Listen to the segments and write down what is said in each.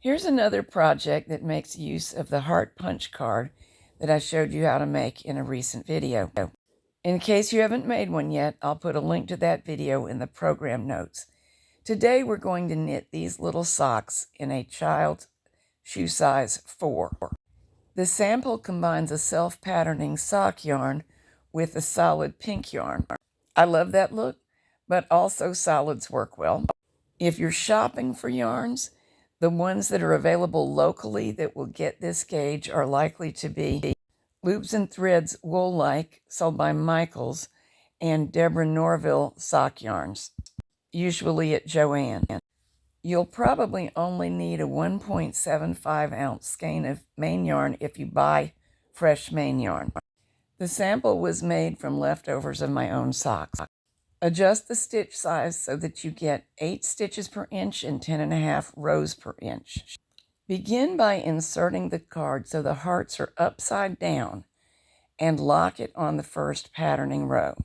Here's another project that makes use of the heart punch card that I showed you how to make in a recent video. In case you haven't made one yet, I'll put a link to that video in the program notes. Today we're going to knit these little socks in a child's shoe size 4. The sample combines a self-patterning sock yarn with a solid pink yarn. I love that look, but also solids work well. If you're shopping for yarns, the ones that are available locally that will get this gauge are likely to be Loops and Threads Wool-like, sold by Michaels, and Deborah Norville sock yarns, usually at Joann. You'll probably only need a 1.75 ounce skein of main yarn if you buy fresh main yarn. The sample was made from leftovers of my own socks. Adjust the stitch size so that you get 8 stitches per inch and 10.5 rows per inch. Begin by inserting the card so the hearts are upside down and lock it on the first patterning row.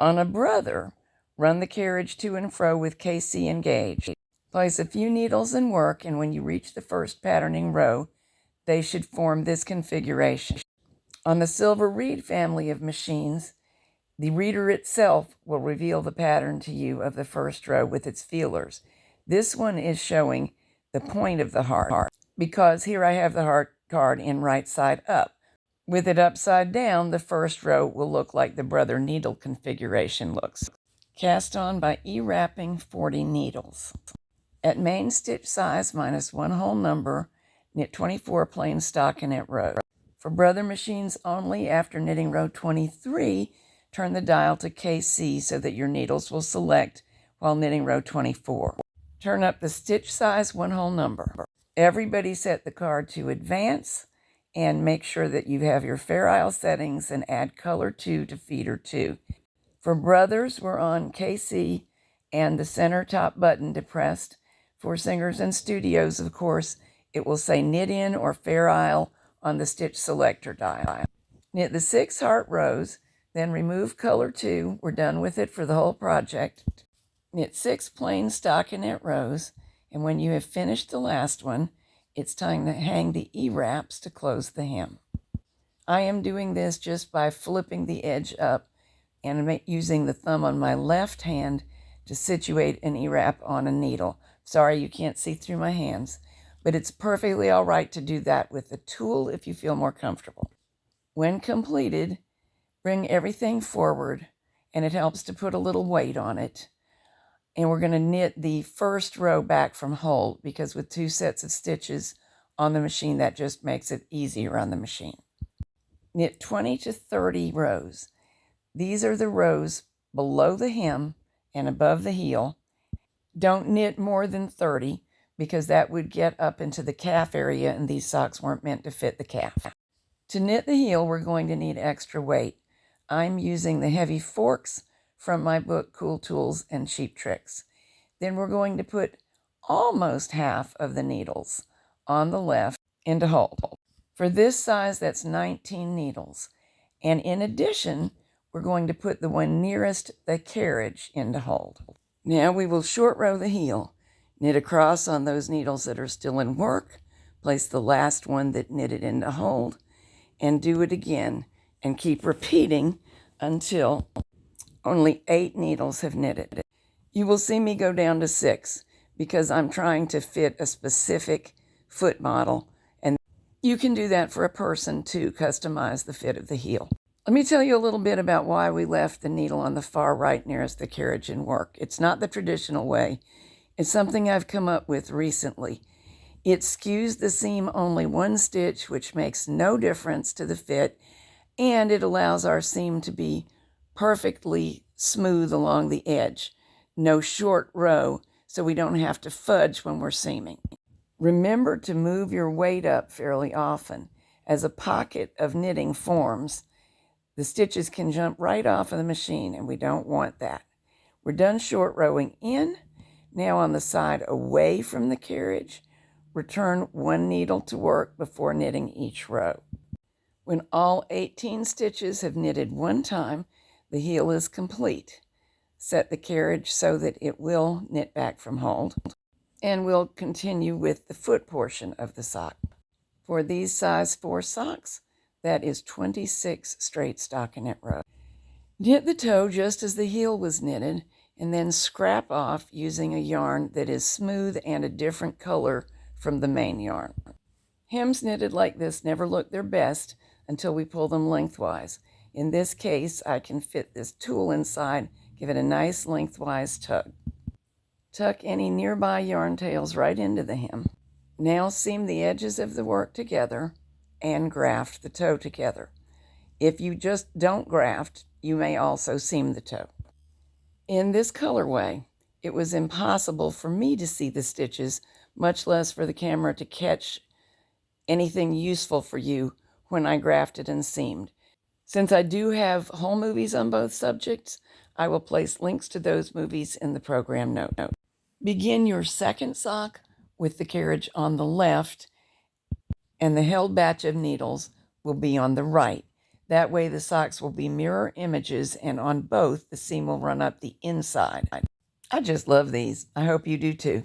On a brother, run the carriage to and fro with KC engaged. Place a few needles and work, and when you reach the first patterning row, they should form this configuration. On the Silver Reed family of machines, the reader itself will reveal the pattern to you of the first row with its feelers. This one is showing the point of the heart, because here I have the heart card in right side up. With it upside down, the first row will look like the brother needle configuration looks. Cast on by E-wrapping 40 needles. At main stitch size minus 1 whole number, knit 24 plain stockinette rows. For brother machines only, after knitting row 23, turn the dial to KC so that your needles will select while knitting row 24. Turn up the stitch size 1 whole number. Everybody set the card to advance and make sure that you have your Fair Isle settings and add color 2 to feeder 2. For brothers, we're on KC and the center top button depressed. For singers and studios, of course, it will say knit in or Fair Isle on the stitch selector dial. Knit the 6 heart rows, then remove color 2. We're done with it for the whole project. Knit 6 plain stockinette rows, and when you have finished the last one, it's time to hang the E-wraps to close the hem. I am doing this just by flipping the edge up and using the thumb on my left hand to situate an E-wrap on a needle. Sorry you can't see through my hands, but it's perfectly all right to do that with a tool if you feel more comfortable. When completed, bring everything forward, and it helps to put a little weight on it. And we're going to knit the first row back from hold, because with 2 sets of stitches on the machine, that just makes it easier on the machine. Knit 20 to 30 rows. These are the rows below the hem and above the heel. Don't knit more than 30, because that would get up into the calf area, and these socks weren't meant to fit the calf. To knit the heel, we're going to need extra weight. I'm using the heavy forks from my book, Cool Tools and Cheap Tricks. Then we're going to put almost half of the needles on the left into hold. For this size, that's 19 needles. And in addition, we're going to put the one nearest the carriage into hold. Now we will short row the heel. Knit across on those needles that are still in work. Place the last one that knitted into hold, and do it again, and keep repeating until only 8 needles have knitted. You will see me go down to 6 because I'm trying to fit a specific foot model, and you can do that for a person to customize the fit of the heel. Let me tell you a little bit about why we left the needle on the far right nearest the carriage in work. It's not the traditional way. It's something I've come up with recently. It skews the seam only 1 stitch, which makes no difference to the fit, and it allows our seam to be perfectly smooth along the edge. No short row, so we don't have to fudge when we're seaming. Remember to move your weight up fairly often. As a pocket of knitting forms, the stitches can jump right off of the machine, and we don't want that. We're done short rowing in. Now on the side away from the carriage, return 1 needle to work before knitting each row. When all 18 stitches have knitted 1 time, the heel is complete. Set the carriage so that it will knit back from hold. And we'll continue with the foot portion of the sock. For these size 4 socks, that is 26 straight stockinette rows. Knit the toe just as the heel was knitted, and then scrap off using a yarn that is smooth and a different color from the main yarn. Hems knitted like this never look their best until we pull them lengthwise. In this case, I can fit this tulle inside, give it a nice lengthwise tug. Tuck any nearby yarn tails right into the hem. Now seam the edges of the work together and graft the toe together. If you just don't graft, you may also seam the toe. In this colorway, it was impossible for me to see the stitches, much less for the camera to catch anything useful for you when I grafted and seamed. Since I do have whole movies on both subjects, I will place links to those movies in the program note. Begin your second sock with the carriage on the left, and the held batch of needles will be on the right. That way the socks will be mirror images, and on both the seam will run up the inside. I just love these. I hope you do too.